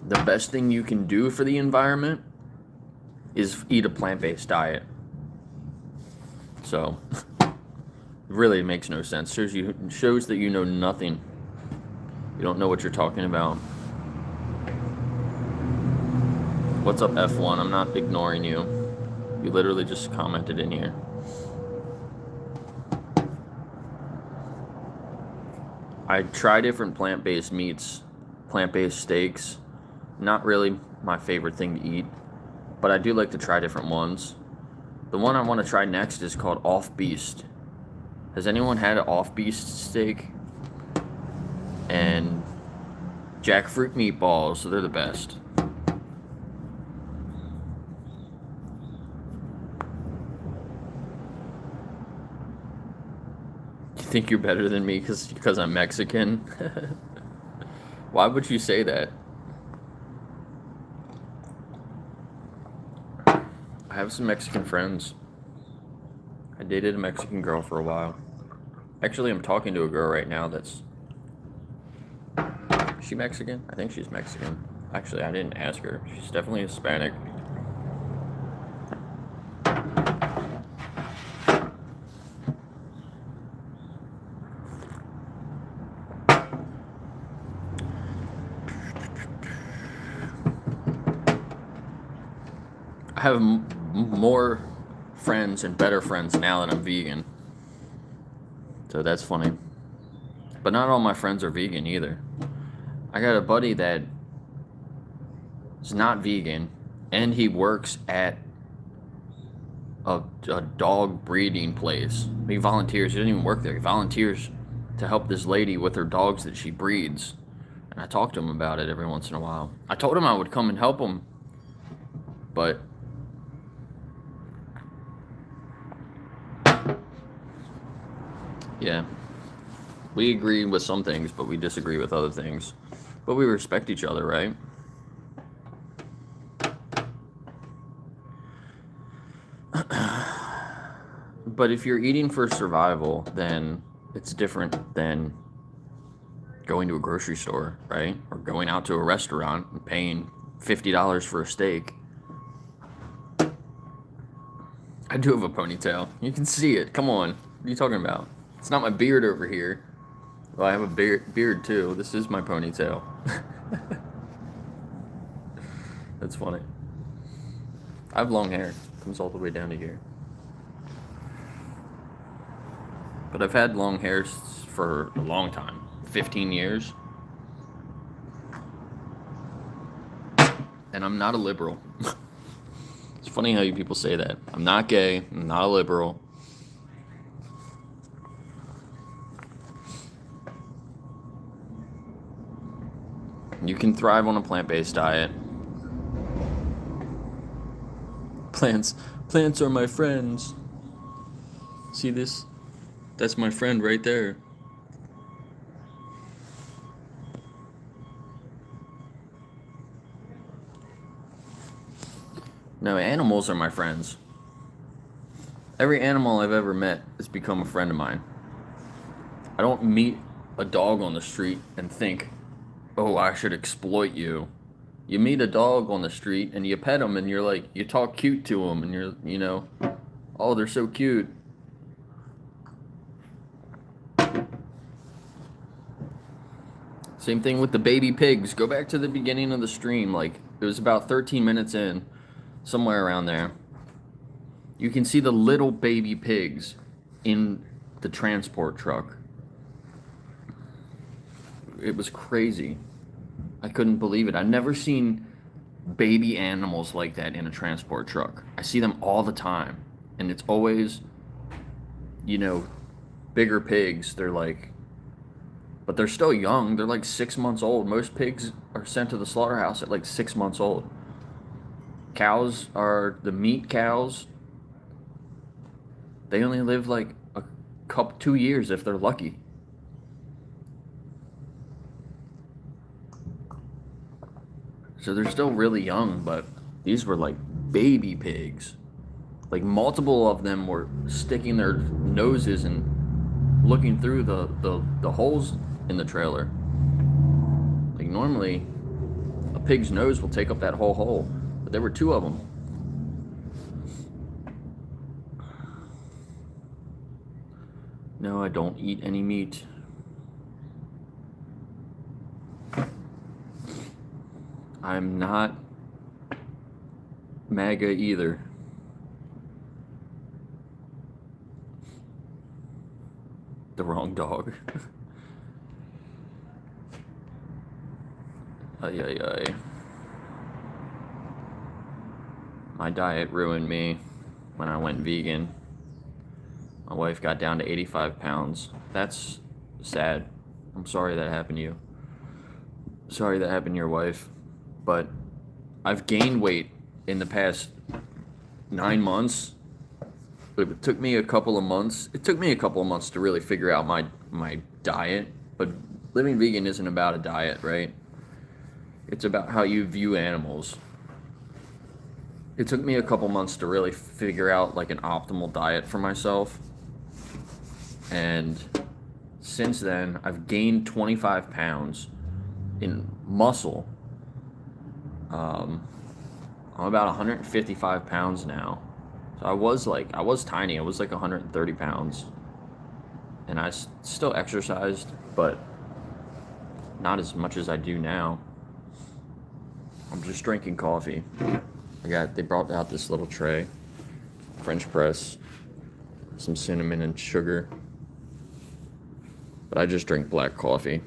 Speaker 1: The best thing you can do for the environment is eat a plant-based diet. So, really, it makes no sense. Shows that you know nothing. You don't know what you're talking about. What's up, F1? I'm not ignoring you. You literally just commented in here. I try different plant-based meats, plant-based steaks. Not really my favorite thing to eat, but I do like to try different ones. The one I want to try next is called Off Beast. Has anyone had an Off Beast steak? And jackfruit meatballs, so they're the best. You think you're better than me because I'm Mexican? Why would you say that? I have some Mexican friends. I dated a Mexican girl for a while. Actually, I'm talking to a girl right now that's... Is she Mexican? I think she's Mexican. Actually, I didn't ask her. She's definitely Hispanic. I have more friends and better friends now that I'm vegan. So that's funny. But not all my friends are vegan either. I got a buddy that is not vegan, and he works at a dog breeding place. He volunteers. He doesn't even work there. He volunteers to help this lady with her dogs that she breeds. And I talk to him about it every once in a while. I told him I would come and help him, but yeah, we agree with some things, but we disagree with other things. But we respect each other, right? But if you're eating for survival, then it's different than going to a grocery store, right? Or going out to a restaurant and paying $50 for a steak. I do have a ponytail. You can see it. Come on. What are you talking about? It's not my beard over here. Well, I have a beard too. This is my ponytail. That's funny. I have long hair. It comes all the way down to here. But I've had long hair for a long time. 15 years. And I'm not a liberal. It's funny how you people say that. I'm not gay. I'm not a liberal. You can thrive on a plant-based diet. Plants are my friends. See this? That's my friend right there. No, animals are my friends. Every animal I've ever met has become a friend of mine. I don't meet a dog on the street and think, oh, I should exploit you. You meet a dog on the street and you pet him and you're like, you talk cute to him and you're, you know, oh, they're so cute. Same thing with the baby pigs. Go back to the beginning of the stream. Like, it was about 13 minutes in. somewhere around there. You can see the little baby pigs in the transport truck. It was crazy. I couldn't believe it. I've never seen baby animals like that in a transport truck. I see them all the time, and it's always, bigger pigs. They're like, but they're still young. They're like 6 months old. Most pigs are sent to the slaughterhouse at like 6 months old. Cows are the meat cows. They only live like a couple, 2 years if they're lucky. So they're still really young, but these were like baby pigs. Like multiple of them were sticking their noses and looking through the holes in the trailer. Like normally, a pig's nose will take up that whole hole, but there were 2 of them. No, I don't eat any meat. I'm not MAGA either. The wrong dog. Ay, ay, ay. My diet ruined me when I went vegan. My wife got down to 85 pounds. That's sad. I'm sorry that happened to you. Sorry that happened to your wife. But I've gained weight in the past 9 months. But it took me a couple of months. It took me a couple of months to really figure out my diet. But living vegan isn't about a diet, right? It's about how you view animals. It took me a couple months to really figure out like an optimal diet for myself. And since then, I've gained 25 pounds in muscle. I'm about 155 pounds now. So I was tiny. I was like 130 pounds. And I still exercised, but not as much as I do now. I'm just drinking coffee. They brought out this little tray, French press, some cinnamon and sugar. But I just drink black coffee.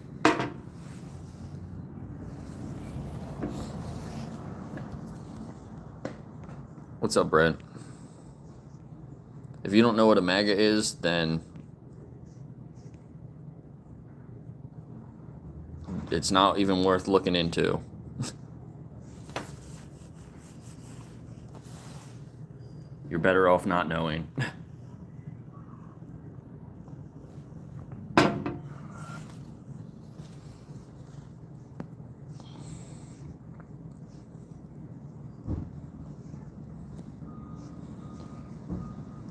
Speaker 1: What's up, Brent? If you don't know what a MAGA is, then it's not even worth looking into. You're better off not knowing.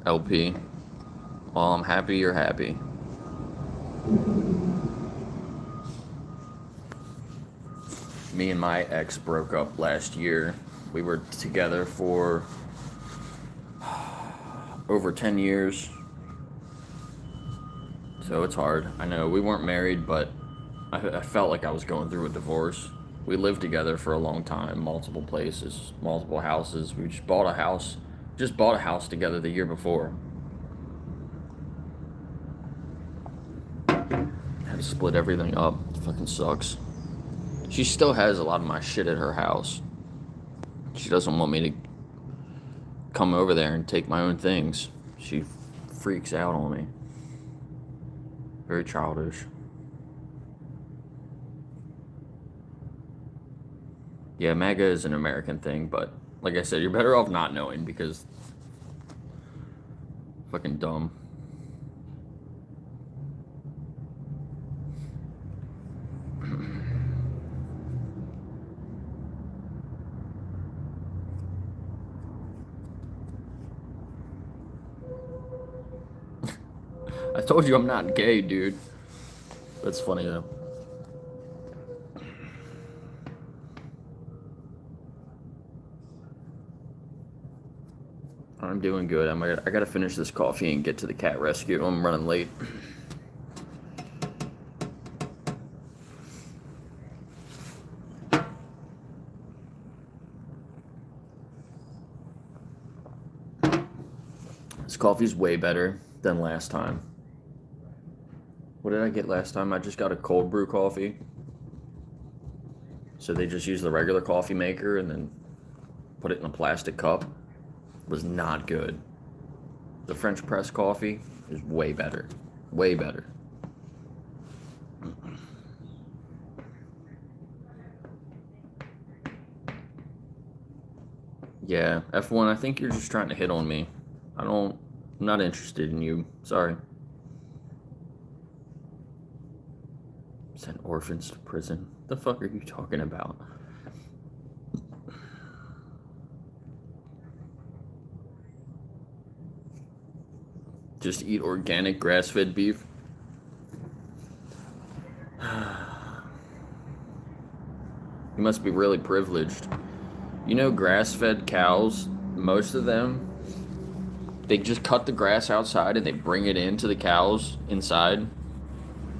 Speaker 1: LP. Well, I'm happy you're happy. Me and my ex broke up last year. We were together for over 10 years. So it's hard. I know we weren't married, but I felt like I was going through a divorce. We lived together for a long time, multiple places, multiple houses. We just bought a house together the year before. Had to split everything up. It fucking sucks. She still has a lot of my shit at her house. She doesn't want me to come over there and take my own things. She freaks out on me. Very childish. Yeah, MAGA is an American thing, but like I said, you're better off not knowing because fucking dumb. I told you I'm not gay, dude. That's funny though. I'm doing good. I gotta finish this coffee and get to the cat rescue. I'm running late. This coffee's way better than last time. What did I get last time? I just got a cold brew coffee. So they just use the regular coffee maker and then put it in a plastic cup. It was not good. The French press coffee is way better. Way better. Yeah, F1, I think you're just trying to hit on me. I'm not interested in you. Sorry. Send orphans to prison. The fuck are you talking about? Just eat organic grass-fed beef. You must be really privileged. You know, grass-fed cows, most of them, they just cut the grass outside and they bring it into the cows inside.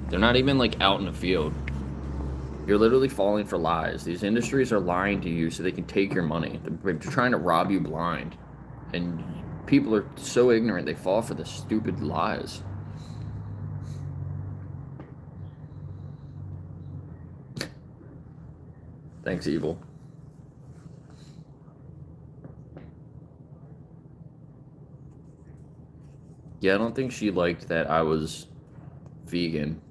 Speaker 1: They're not even like out in the field. You're literally falling for lies. These industries are lying to you so they can take your money. They're trying to rob you blind. And people are so ignorant, they fall for the stupid lies. Thanks, Evil. Yeah, I don't think she liked that I was vegan.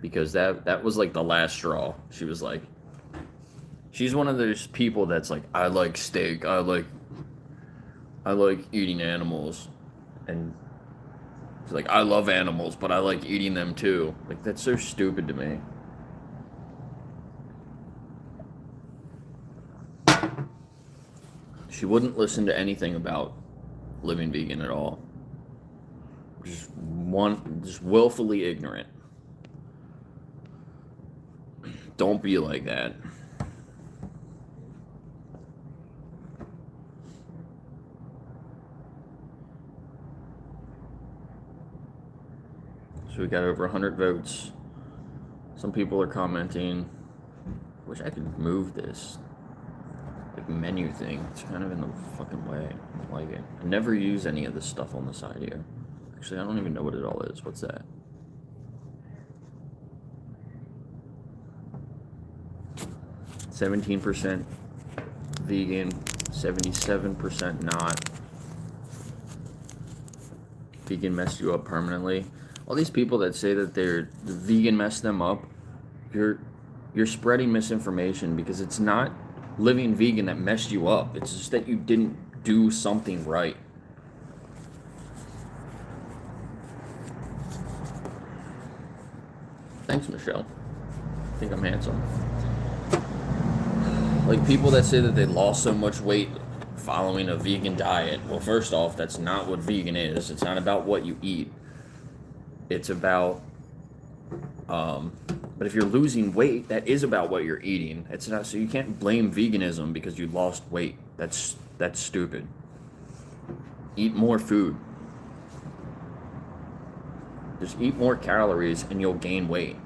Speaker 1: Because that was like the last straw. She was like, she's one of those people that's like, I like steak, I like eating animals. And she's like, I love animals, but I like eating them too. Like, that's so stupid to me. She wouldn't listen to anything about living vegan at all. Just willfully ignorant. Don't be like that. So we got over 100 votes. Some people are commenting. Wish I could move this like menu thing. It's kind of in the fucking way. I don't like it. I never use any of this stuff on the side here. Actually, I don't even know what it all is. What's that? %, vegan, 77% not. Vegan messed you up permanently. All these people that say that the vegan messed them up, you're spreading misinformation, because it's not living vegan that messed you up. It's just that you didn't do something right. Thanks, Michelle. I think I'm handsome. Like, people that say that they lost so much weight following a vegan diet. Well, first off, that's not what vegan is. It's not about what you eat. It's about, but if you're losing weight, that is about what you're eating. It's not, so you can't blame veganism because you lost weight. That's stupid. Eat more food. Just eat more calories and you'll gain weight.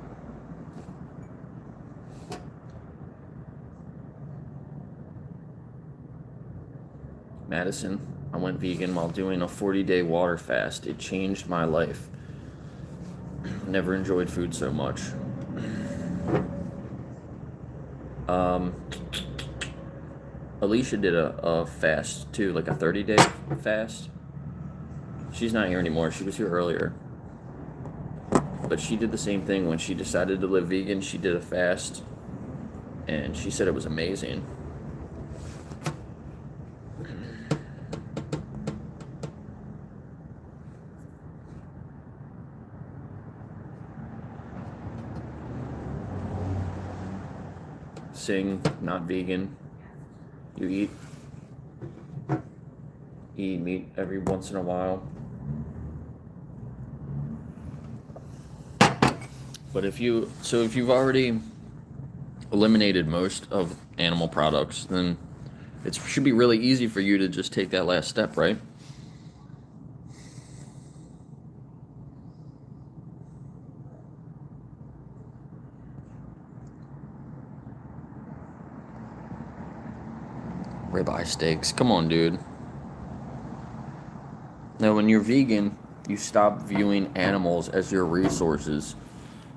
Speaker 1: Madison, I went vegan while doing a 40-day water fast. It changed my life. Never enjoyed food so much. Alicia did a fast too, like a 30-day fast. She's not here anymore. She was here earlier. But she did the same thing when she decided to live vegan. She did a fast, and she said it was amazing. Sing, not vegan. You eat meat every once in a while. But if you've already eliminated most of animal products, then it should be really easy for you to just take that last step, right? Ribeye steaks. Come on, dude. Now, when you're vegan, you stop viewing animals as your resources,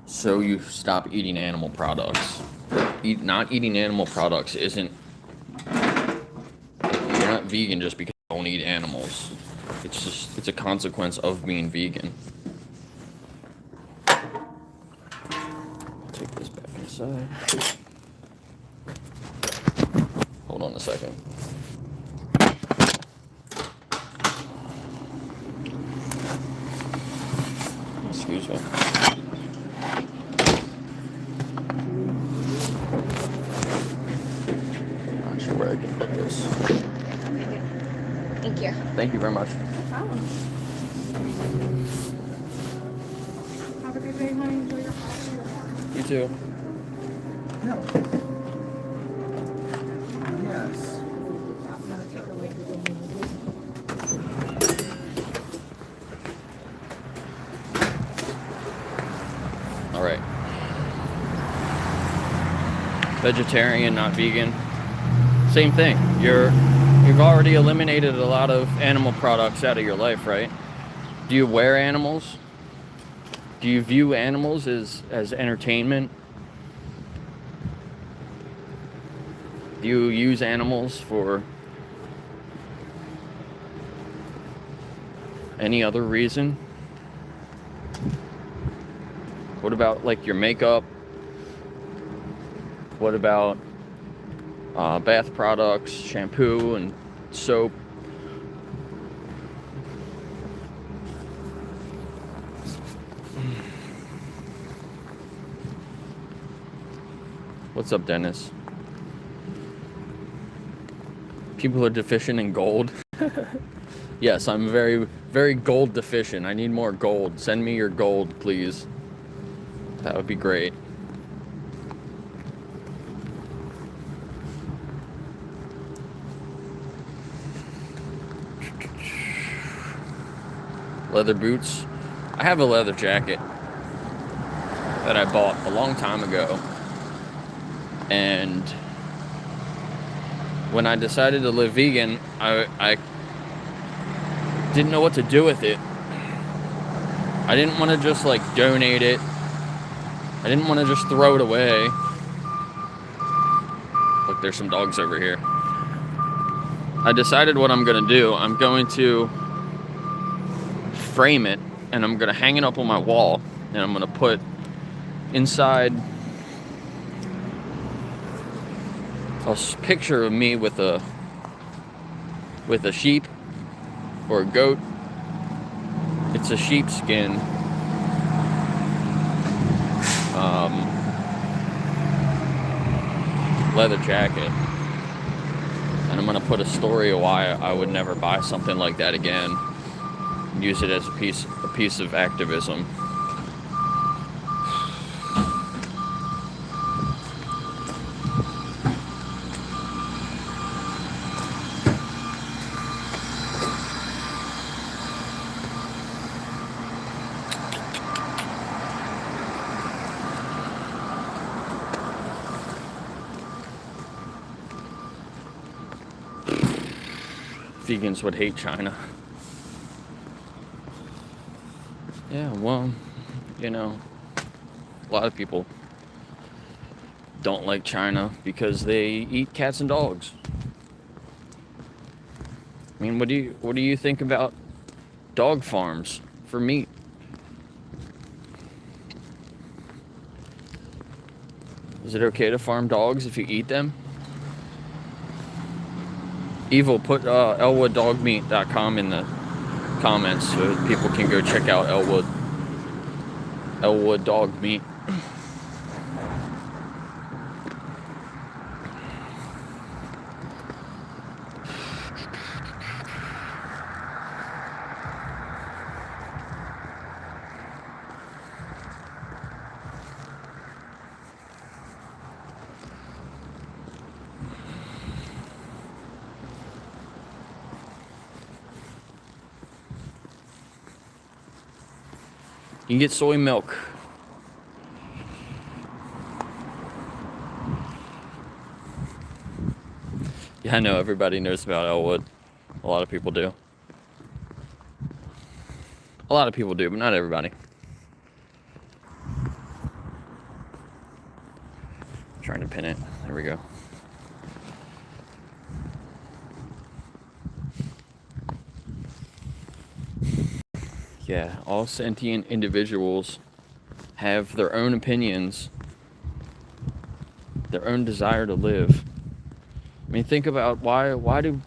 Speaker 1: so you stop eating animal products. Not eating animal products isn't... You're not vegan just because you don't eat animals. It's a consequence of being vegan. Take this back inside. Hold on a second. Excuse me. Not sure where I can put this.
Speaker 2: Thank you.
Speaker 1: Thank you very much.
Speaker 2: No problem. Have a good day, honey. Enjoy your holiday.
Speaker 1: You too.
Speaker 3: No. Yes.
Speaker 1: All right. Vegetarian, not vegan. Same thing. You've already eliminated a lot of animal products out of your life, right? Do you wear animals? Do you view animals as entertainment? Do you use animals for any other reason? What about like your makeup? What about bath products, shampoo and soap? What's up, Dennis? People are deficient in gold. Yes, I'm very, very gold deficient. I need more gold. Send me your gold, please. That would be great. Leather boots. I have a leather jacket that I bought a long time ago. And when I decided to live vegan, I didn't know what to do with it. I didn't want to just like donate it. I didn't want to just throw it away. Look, there's some dogs over here. I decided what I'm going to do. I'm going to frame it and I'm going to hang it up on my wall. And I'm going to put inside a picture of me with a sheep or a goat. It's a sheepskin leather jacket, and I'm gonna put a story of why I would never buy something like that again. Use it as a piece of activism. Vegans would hate China. Yeah, well, you know, a lot of people don't like China because they eat cats and dogs. I mean, what do you think about dog farms for meat? Is it okay to farm dogs if you eat them? Evil, put elwooddogmeat.com in the comments so people can go check out Elwood dog meat. You can get soy milk. Yeah, I know everybody knows about Elwood. A lot of people do. A lot of people do, but not everybody. Trying to pin it. There we go. Yeah, all sentient individuals have their own opinions, their own desire to live. I mean, think about why do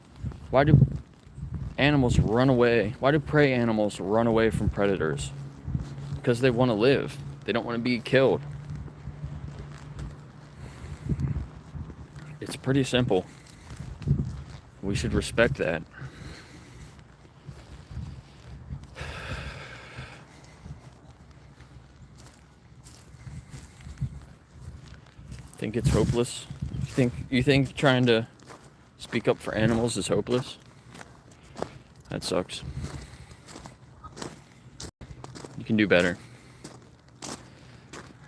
Speaker 1: animals run away? Why do prey animals run away from predators? Because they want to live. They don't want to be killed. It's pretty simple. We should respect that. Think it's hopeless? You think trying to speak up for animals is hopeless? That sucks. You can do better.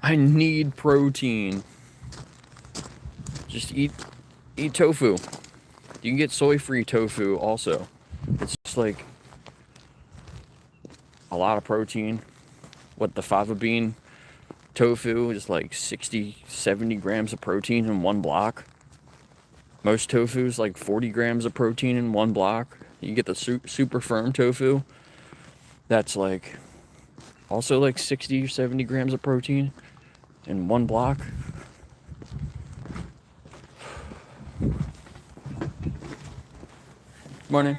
Speaker 1: I need protein. Just eat tofu. You can get soy-free tofu also. It's just like a lot of protein. What, the fava bean tofu is like 60, 70 grams of protein in one block. Most tofu is like 40 grams of protein in one block. You get the super firm tofu. That's like also like 60 or 70 grams of protein in one block. Morning.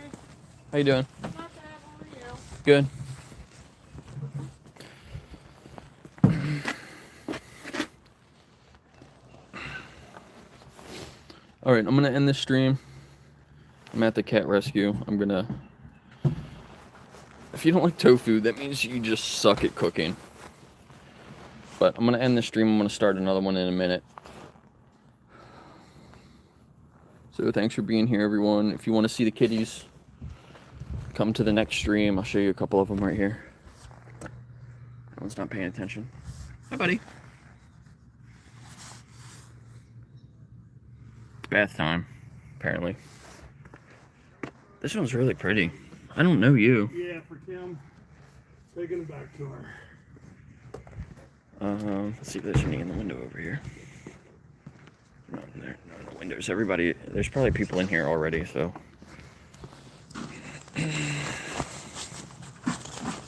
Speaker 1: How you doing?
Speaker 2: Not bad. How are you?
Speaker 1: Good. All right, I'm gonna end this stream. I'm at the cat rescue. If you don't like tofu, that means you just suck at cooking. But I'm gonna end this stream. I'm gonna start another one in a minute. So thanks for being here, everyone. If you want to see the kitties, come to the next stream. I'll show you a couple of them right here. That one's not paying attention. Hi, buddy. It's bath time, apparently. This one's really pretty. I don't know you.
Speaker 4: Yeah, for Kim. Taking it back to her.
Speaker 1: Let's see if there's any in the window over here. Not in there. Not in the windows. Everybody, there's probably people in here already, so.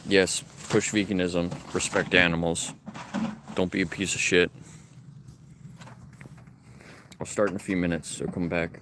Speaker 1: Yes, push veganism. Respect animals. Don't be a piece of shit. I'll start in a few minutes, so come back.